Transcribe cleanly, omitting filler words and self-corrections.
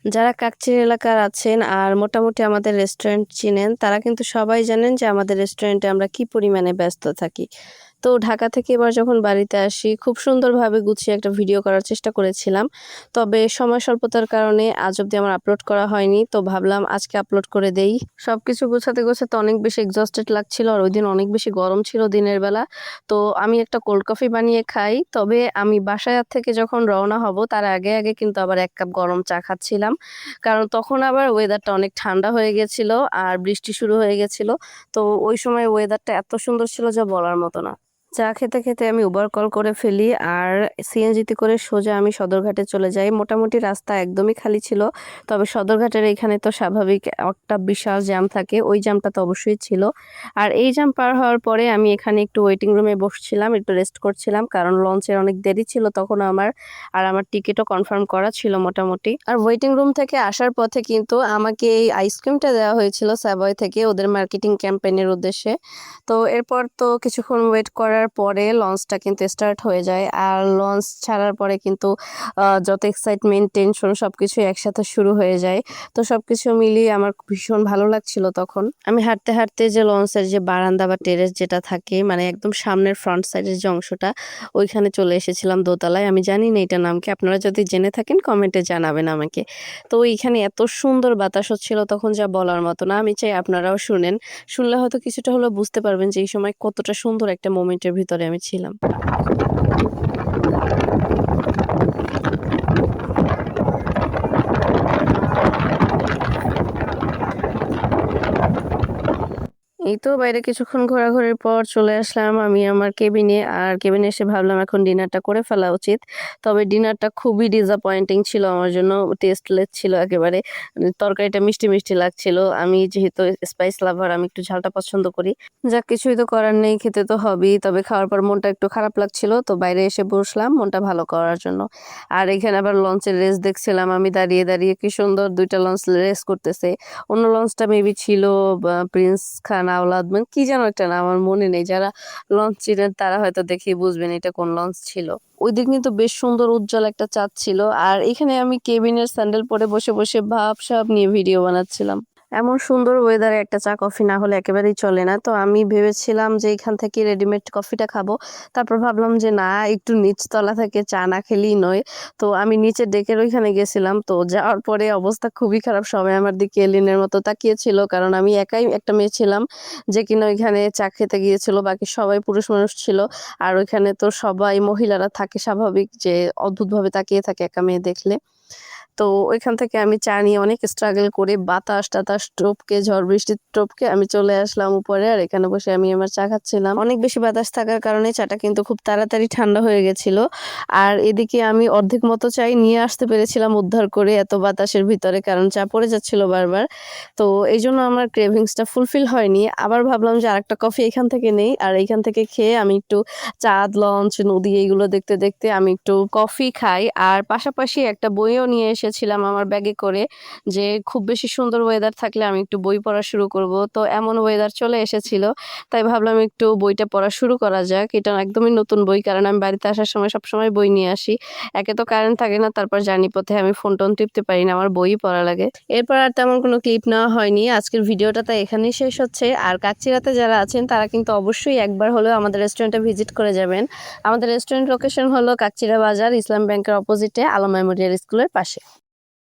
যারা কাকচির এলাকার আছেন আর মোটামুটি আমাদের রেস্টুরেন্ট চিনেন, তারা কিন্তু সবাই জানেন যে আমাদের রেস্টুরেন্টে আমরা কি পরিমাণে ব্যস্ত থাকি। তো ঢাকা থেকে এবার যখন বাড়িতে আসি, খুব সুন্দরভাবে গুছিয়ে একটা ভিডিও করার চেষ্টা করেছিলাম। তবে সময় স্বল্পতার কারণে আজ অব্দি আমার আপলোড করা হয়নি। তো ভাবলাম আজকে আপলোড করে দেই। সবকিছু গোছাতে অনেক বেশি এক্সহস্টেড লাগছিল আর ওইদিন অনেক বেশি গরম ছিল দিনের বেলা। তো আমি একটা কোল্ড কফি বানিয়ে খাই। তবে আমি বাসায় থেকে যখন রওনা হব তার আগে কিন্তু আবার ১ কাপ গরম চা খাচ্ছিলাম। কারণ তখন আবার ওয়েদারটা অনেক ঠান্ডা হয়ে গেছিল আর বৃষ্টি শুরু হয়ে গেছিল। তো ওই সময় ওয়েদারটা এত সুন্দর ছিল যা বলার মতো না। চা খেতে আমি উবার কল করে ফেলি আর সিএনজিতে করে সোজা আমি সদরঘাটে চলে যাই। মোটামুটি রাস্তা একদমই খালি ছিল। তবে সদরঘাটের এখানে তো স্বাভাবিক একটা বিশাল জ্যাম থাকে। ওই জ্যামটা তো অবশ্যই ছিল। আর এই জ্যাম পার হওয়ার পরে আমি এখানে একটু ওয়েটিং রুমে বসছিলাম, একটু রেস্ট করছিলাম। কারণ লঞ্চের অনেক দেরি ছিল তখন আমার। আর আমার টিকিটও কনফার্ম করা ছিল মোটামুটি। আর ওয়েটিং রুম থেকে আসার পথে কিন্তু আমাকে এই আইসক্রিমটা দেওয়া হয়েছিল স্যাভয় থেকে ওদের মার্কেটিং ক্যাম্পেইনের উদ্দেশ্যে। তো এরপর তো কিছুক্ষণ ওয়েট করার পরে লঞ্চটা কিন্তু স্টার্ট হয়ে যায়। আর লঞ্চ ছাড়ার পরে কিন্তু যত এক্সাইটমেন্ট, টেনশন সবকিছুই একসাথে শুরু হয়ে যায়। তো সবকিছু মিলিয়ে আমার ভীষণ ভালো লাগছিল তখন। আমি হাঁটতে যে লঞ্চের যে বারান্দা বা টেরেস যেটা থাকে মানে একদম সামনের ফ্রন্ট সাইডের যে অংশটা, ওইখানে চলে এসেছিলাম দোতলায়। আমি জানি না এটার নাম কি, আপনারা যদি জেনে থাকেন কমেন্টে জানাবেন আমাকে। তো এইখানে এত সুন্দর বাতাস হচ্ছিল তখন যা বলার মতো না। আমি চাই আপনারাও শুনেন। শুনলে হয়তো কিছুটা হলেও বুঝতে পারবেন যে এই সময় কতটা সুন্দর একটা মোমেন্টের ভিতরে আমি ছিলাম। এই তো বাইরে কিছুক্ষণ ঘোরাঘুরির পর চলে আসলাম আমি আমার কেবিনে। আর কেবিনে এসে ভাবলাম এখন ডিনারটা করে ফেলা উচিত। তবে ডিনারটা খুবই ডিসঅ্যাপয়েন্টিং ছিল আমার জন্য। টেস্টলেস ছিল একেবারে। তরকারিটা মিষ্টি লাগছিল। আমি যেহেতু স্পাইস লাভার, আমি একটু ঝালটা পছন্দ করি। যাক, কিছুই তো করার নেই, খেতে তো হবেই। তবে খাওয়ার পর মনটা একটু খারাপ লাগছিল। তো বাইরে এসে বসলাম মনটা ভালো করার জন্য। আর এখানে আবার লঞ্চের রেস দেখছিলাম আমি দাঁড়িয়ে কি সুন্দর ২ টা লঞ্চ রেস করতেছে। অন্য লঞ্চটা মেবি ছিল প্রিন্স খান আওলাদ, মানে কি যেন একটা নাম, আমার মনে নেই। যারা লঞ্চ চিনেন তারা হয়তো দেখেই বুঝবেন এটা কোন লঞ্চ ছিল। ওই দিক কিন্তু বেশ সুন্দর উজ্জ্বল একটা চাঁদ ছিল। আর এখানে আমি কেবিনের স্যান্ডেল পরে বসে ভাবসাব নিয়ে ভিডিও বানাচ্ছিলাম। এমন সুন্দর ওয়েদারে একটা চা কফি না হলে একেবারেই চলে না। তো আমি ভেবেছিলাম যে এখান থেকে রেডিমেড কফিটা খাবো। তারপর ভাবলাম যে না, একটু নিচতলা থেকে চা না খেলেই নয়। তো আমি নিচের ডেকের ওইখানে গেছিলাম। তো যাওয়ার পরে অবস্থা খুবই খারাপ। সবাই আমার দিকে এলিয়েনের মতো তাকিয়েছিল। কারণ আমি একাই একটা মেয়ে ছিলাম যে কিনা ওইখানে চা খেতে গিয়েছিল। বাকি সবাই পুরুষ মানুষ ছিল। আর ওইখানে তো সবাই মহিলারা থাকে, স্বাভাবিক যে অদ্ভুতভাবে তাকিয়ে থাকে একা মেয়ে দেখলে। তো ওইখান থেকে আমি চা নিয়ে অনেক স্ট্রাগল করে বাতাস-টাতাস টপকে, ঝড় বৃষ্টি টপকে আমি চলে আসলাম উপরে। আর এখানে বসে আমি আমার চা খাচ্ছিলাম। অনেক বেশি বাতাস থাকার কারণে চাটা কিন্তু খুব তাড়াতাড়ি ঠান্ডা হয়ে গেছিল। আর এদিকে আমি অর্ধেক মতো চাই নিয়ে আসতে পেরেছিলাম উদ্ধার করে এত বাতাসের ভিতরে, কারণ চা পড়ে যাচ্ছিল বারবার। তো এইজন্য আমার ক্রেভিংসটা ফুলফিল হয়নি। আবার ভাবলাম যে আরেকটা কফি এখান থেকে নেই। আর এইখান থেকে খেয়ে আমি একটু চাঁদ, লঞ্চ, নদী এইগুলো দেখতে আমি একটু কফি খাই। আর পাশাপাশি একটা বইও নিয়ে এসেছিলাম আমার ব্যাগে করে, যে খুব বেশি সুন্দর ওয়েদার থাকলে আমি একটু বই পড়া শুরু করব। তো এমন ওয়েদার চলে এসেছিল। তাই ভাবলাম একটু বইটা পড়া শুরু করা যাক। এটা একদমই নতুন বই, কারণ আমি বাড়িতে আসার সময় সবসময় বই নিয়ে আসি। একে তো কারেন্ট থাকে না, তারপর জার্নি পথে আমি ফোন-টোন টিপতে পারি না, আমার বই পড়া লাগে। এরপর আর তেমন কোনো ক্লিপ নেওয়া হয়নি। আজকের ভিডিওটা তাই এখানেই শেষ হচ্ছে। আর কাকচিড়াতে যারা আছেন তারা কিন্তু অবশ্যই একবার হলেও আমাদের রেস্টুরেন্টে ভিজিট করে যাবেন। আমাদের রেস্টুরেন্ট লোকেশন হলো কাকচিড়া বাজার, ইসলাম ব্যাংকের অপোজিটে, আলম মেমোরিয়াল স্কুলের পাশে।